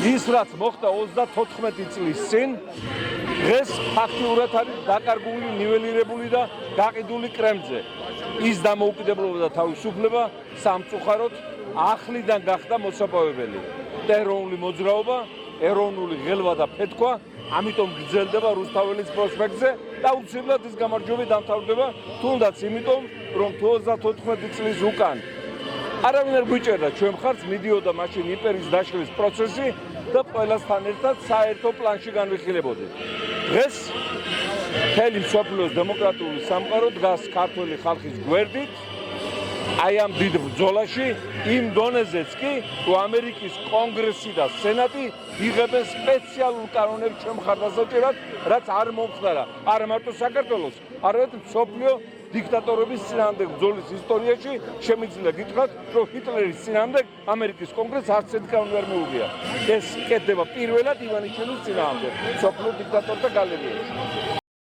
ის რაც მოხდა 34 წლის წინ, დღეს ფაქტიურად არის დაკარგული, ნიველირებული და გაყიდული კრემლზე. ის დამოუკიდებლობა და თავისუფლება სამწუხაროდ ახლიდან გახდა მოსაპოვებელი. ეროვნული მოძრაობა, ეროვნული ღელვა და ფეთქვა, ამიტომ გრძელდება რუსთაველის პროსპექტზე და უცებად ის გამარჯვება დამთავრდება, თუნდაც იმიტომ, რომ 34 წლის უკან არავინ არ გვიჭერდა ჩვენ მხარს, მიდიოდა მაშინ იმპერიის დაშლის პროცესი და ყველასთან ერთად საერთო პლანში განვიხილებოდით. დღეს მთელი მსოფლიოს დემოკრატიული სამყარო დგას ქართული ხალხის გვერდით, აი ამ დიდ ბრძოლაში, იმ დონეზეც კი, რომ ამერიკის კონგრესი და სენატი იღებენ სპეციალურ კანონებს ჩვენ მხარდასაჭერად, რაც არ მომხდარა არა მარტო საქართველოს, არამედ მსოფლიო დიქტატორების წინააღმდეგ ბრძოლის ისტორიაში შემიძლია გითხრათ, რომ ჰიტლერის წინააღმდეგ ამერიკის კონგრესს არც ერთი კანონი არ მოუღია. ეს კეთდება პირველად ივანიშვილის წინააღმდეგ, მსოფლიო დიქტატორთა გალერეაში.